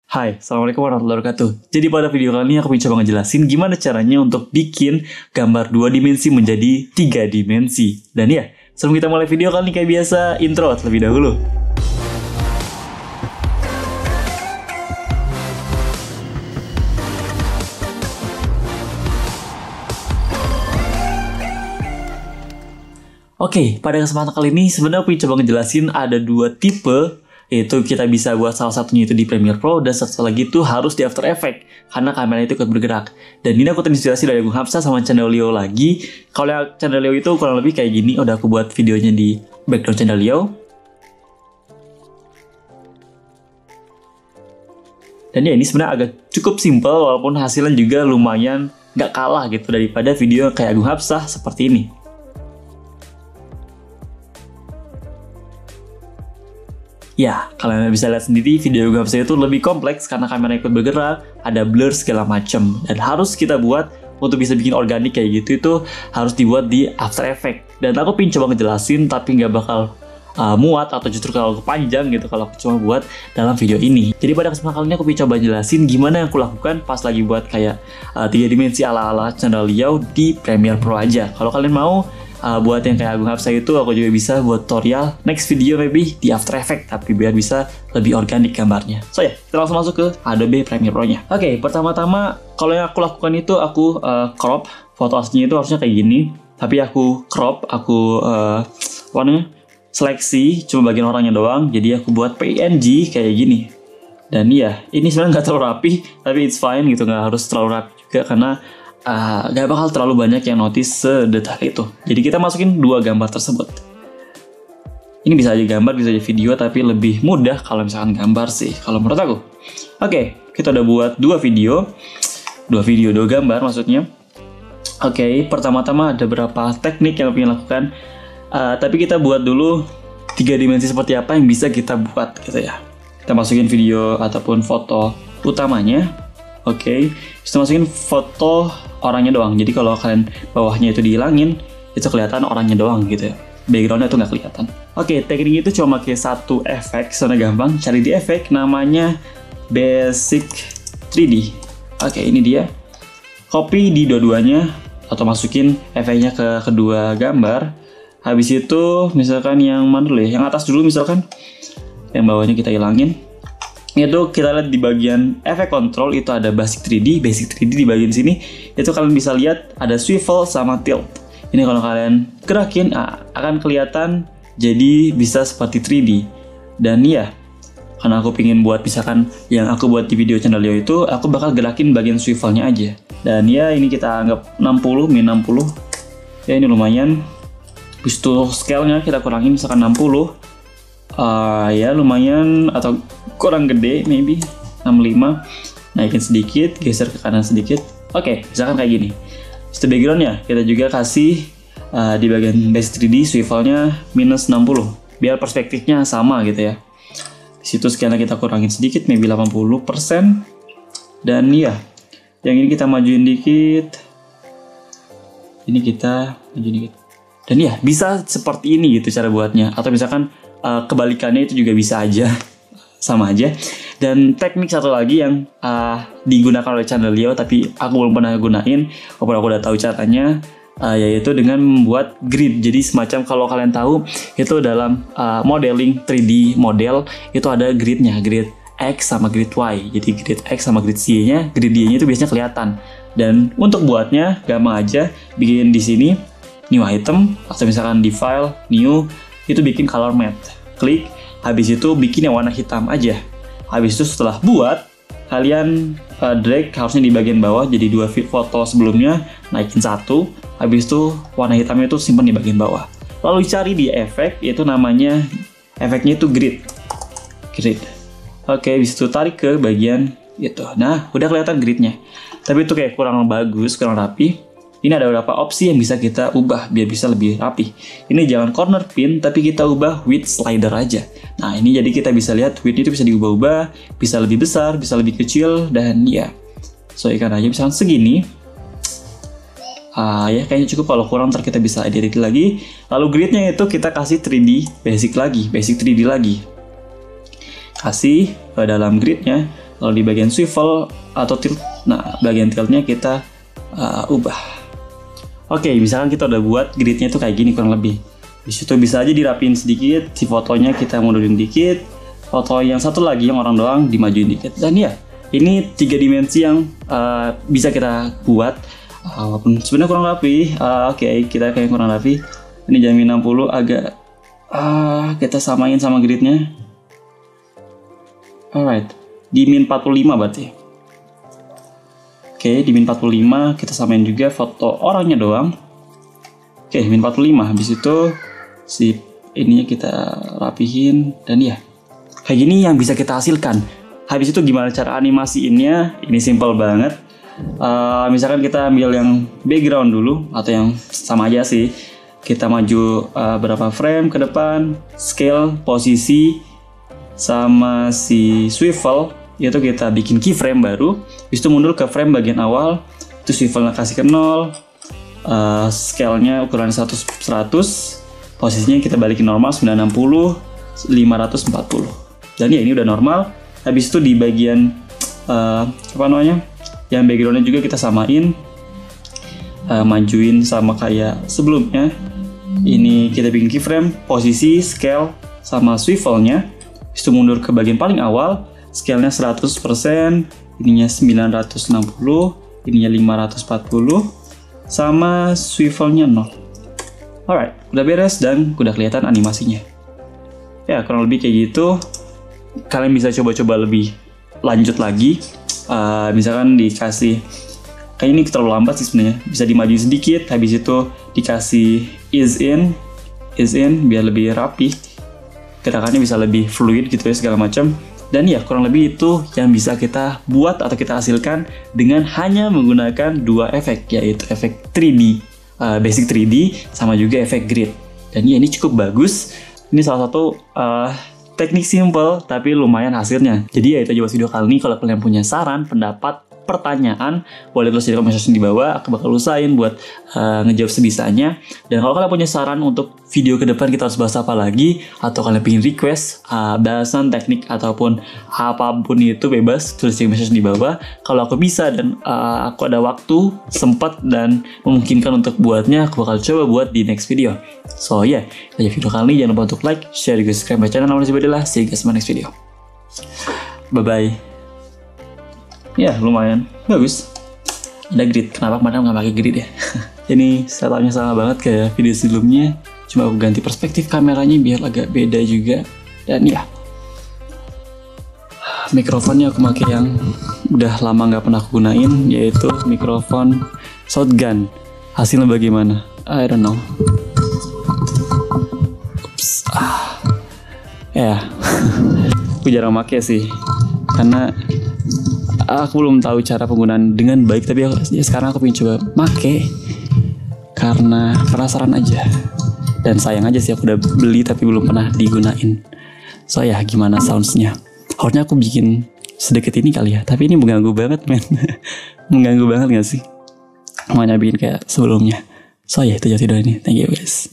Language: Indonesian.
Hai, Assalamualaikum warahmatullahi wabarakatuh. Jadi pada video kali ini aku coba ngejelasin gimana caranya untuk bikin gambar 2 dimensi menjadi 3 dimensi. Dan ya, sebelum kita mulai video kali ini kayak biasa, intro terlebih dahulu. Oke, pada kesempatan kali ini sebenarnya aku coba ngejelasin ada 2 tipe, yaitu kita bisa buat salah satunya itu di Premiere Pro dan satu lagi itu harus di After Effects karena kamera itu ikut bergerak. Dan ini aku terinspirasi dari Agung Hapsa sama channel Leo lagi. Kalau yang channel Leo itu kurang lebih kayak gini, udah aku buat videonya di background channel Leo. Dan ya ini sebenarnya agak cukup simple walaupun hasilnya juga lumayan nggak kalah gitu daripada video kayak Agung Hapsa seperti ini. Ya, kalian bisa lihat sendiri video Agung Hapsa itu lebih kompleks karena kamera ikut bergerak, ada blur segala macam. Dan harus kita buat untuk bisa bikin organik kayak gitu itu harus dibuat di After Effects. Dan aku pengen coba ngejelasin tapi nggak bakal muat atau justru kalau panjang gitu kalau aku cuma buat dalam video ini. Jadi pada kesempatan kali ini aku pengen coba jelasin gimana yang aku lakukan pas lagi buat kayak 3 dimensi ala-ala channel Leo di Premiere Pro aja. Kalau kalian mau buat yang kayak Agung Hapsa itu aku juga bisa buat tutorial next video maybe di After Effects tapi biar bisa lebih organik gambarnya. So ya, kita langsung masuk ke Adobe Premiere Pro nya. Oke, pertama-tama kalau yang aku lakukan itu aku crop foto aslinya itu harusnya kayak gini, tapi aku crop, aku warnanya seleksi cuma bagian orangnya doang, jadi aku buat PNG kayak gini. Dan iya, ini sebenarnya nggak terlalu rapi tapi it's fine gitu, nggak harus terlalu rapi juga karena gak bakal terlalu banyak yang notice sedetail itu. Jadi kita masukin 2 gambar tersebut. Ini bisa aja gambar, bisa aja video, tapi lebih mudah kalau misalkan gambar sih, kalau menurut aku. Oke, kita udah buat 2 video, 2 gambar maksudnya. Oke, pertama-tama ada beberapa teknik yang ingin lakukan, tapi kita buat dulu 3 dimensi seperti apa yang bisa kita buat gitu ya. Kita masukin video ataupun foto utamanya. Oke, kita masukin foto orangnya doang. Jadi kalau kalian bawahnya itu dihilangin, itu kelihatan orangnya doang gitu ya. Backgroundnya tuh nggak kelihatan. Oke, teknik itu cuma pakai 1 efek, sana gampang. Cari di efek, namanya Basic 3D. Oke, ini dia. Copy di dua-duanya atau masukin efeknya ke kedua gambar. Habis itu, misalkan yang mana dulu ya? Yang atas dulu misalkan. Yang bawahnya kita hilangin. Itu kita lihat di bagian efek control itu ada basic 3D di bagian sini itu kalian bisa lihat ada swivel sama tilt. Ini kalau kalian gerakin akan kelihatan jadi bisa seperti 3D. Dan ya, karena aku pingin buat misalkan yang aku buat di video channel Leo itu aku bakal gerakin bagian swivelnya aja. Dan ya ini kita anggap 60 min 60. Ya ini lumayan. Habis itu scale-nya kita kurangin misalkan 60. Ya lumayan atau kurang gede maybe 65, naikin sedikit, geser ke kanan sedikit. Oke, misalkan kayak gini. Itu backgroundnya kita juga kasih di bagian base 3D swivelnya minus 60 biar perspektifnya sama gitu ya. Di situ scale-nya kita kurangin sedikit maybe 80%. Dan ya, yang ini kita majuin dikit. Ini kita majuin dikit. Dan ya, bisa seperti ini gitu cara buatnya. Atau misalkan kebalikannya itu juga bisa aja. Sama aja. Dan teknik satu lagi yang digunakan oleh channel Leo tapi aku belum pernah gunain walaupun aku udah tahu caranya, yaitu dengan membuat grid. Jadi semacam kalau kalian tahu itu dalam modeling 3D model itu ada gridnya, grid X sama grid Y. Jadi grid X sama grid Y nya, grid Y nya itu biasanya kelihatan. Dan untuk buatnya gampang aja, bikin di sini new item atau misalkan di file new itu bikin color matte, klik. Habis itu bikin yang warna hitam aja. Habis itu setelah buat, kalian drag harusnya di bagian bawah. Jadi 2 foto sebelumnya, naikin 1. Habis itu warna hitamnya itu simpan di bagian bawah. Lalu cari di efek, itu namanya efeknya itu grid. Oke, habis itu tarik ke bagian itu. Nah, udah kelihatan gridnya. Tapi itu kayak kurang bagus, kurang rapi. Ini ada beberapa opsi yang bisa kita ubah biar bisa lebih rapi. Ini jangan corner pin, tapi kita ubah width slider aja. Nah ini jadi kita bisa lihat width itu bisa diubah-ubah, bisa lebih besar, bisa lebih kecil, dan ya sesuaikan aja misalkan segini. Ya kayaknya cukup, kalau kurang ntar kita bisa edit lagi. Lalu gridnya itu kita kasih 3D basic 3D lagi. Kasih ke dalam gridnya. Lalu di bagian swivel atau tilt, nah bagian tiltnya kita ubah. Oke, misalkan kita udah buat gridnya tuh kayak gini kurang lebih. Di situ bisa aja dirapiin sedikit, si fotonya kita mundurin dikit, foto yang satu lagi yang orang doang dimajuin dikit. Dan ya, ini 3 dimensi yang bisa kita buat walaupun sebenarnya kurang rapi. Oke, kita kayak kurang rapi. Ini jam 60 agak kita samain sama gridnya. Alright, di min 45 berarti. Oke, di min 45 kita samain juga foto orangnya doang. Oke, min 45. Habis itu si ininya kita rapihin dan ya kayak gini yang bisa kita hasilkan. Habis itu gimana cara animasiinnya? Ini simple banget. Misalkan kita ambil yang background dulu atau yang sama aja sih. Kita maju berapa frame ke depan, scale, posisi, sama si swivel itu kita bikin keyframe baru. Habis itu mundur ke frame bagian awal, itu swivelnya kasih ke 0, scale-nya ukuran 100, posisinya kita balikin normal 960, 540. Dan ya ini udah normal. Habis itu di bagian yang background-nya juga kita samain, majuin sama kayak sebelumnya. Ini kita bikin keyframe, posisi, scale, sama swivelnya. Habis itu mundur ke bagian paling awal, scale-nya 100%, ininya 960, ininya 540, sama swivelnya 0. Alright, udah beres dan udah kelihatan animasinya. Ya, kurang lebih kayak gitu. Kalian bisa coba-coba lebih lanjut lagi. Misalkan dikasih, kayak ini terlalu lambat sih sebenarnya. Bisa dimajuin sedikit, habis itu dikasih ease in biar lebih rapi. Gerakannya bisa lebih fluid gitu ya segala macam. Dan ya kurang lebih itu yang bisa kita buat atau kita hasilkan dengan hanya menggunakan 2 efek, yaitu efek 3D, basic 3D, sama juga efek grid. Dan ya ini cukup bagus. Ini salah satu teknik simple tapi lumayan hasilnya. Jadi ya itu aja buat video kali ini. Kalau kalian punya saran, pendapat, pertanyaan, boleh tulis di comment section di bawah. Aku bakal usahain buat ngejawab sebisanya. Dan kalau kalian punya saran untuk video ke depan kita harus bahas apa lagi, atau kalian pengen request bahasan teknik ataupun apapun itu, bebas tulis di comment section di bawah. Kalau aku bisa dan aku ada waktu, sempat dan memungkinkan untuk buatnya, aku bakal coba buat di next video. So yeah, itu aja video kali ini. Jangan lupa untuk like, share, juga subscribe my channel. See you guys in my next video. Bye bye. Ya lumayan bagus. Ada grid. Kenapa kemarin nggak pakai grid ya? Ini setupnya sama banget kayak video sebelumnya. Cuma aku ganti perspektif kameranya biar agak beda juga. Dan ya, mikrofonnya aku pakai yang udah lama nggak pernah aku gunain, yaitu mikrofon shotgun. Hasilnya bagaimana? I don't know. Ups. Ya, aku jarang pakai sih, karena aku belum tahu cara penggunaan dengan baik. Tapi sekarang aku pengen coba make karena penasaran aja. Dan sayang aja sih aku udah beli tapi belum pernah digunain. So ya, gimana soundsnya? Harusnya aku bikin sedikit ini kali ya. Tapi ini mengganggu banget men. Mengganggu banget gak sih? Makanya bikin kayak sebelumnya. So ya, itu aja video ini. Thank you guys.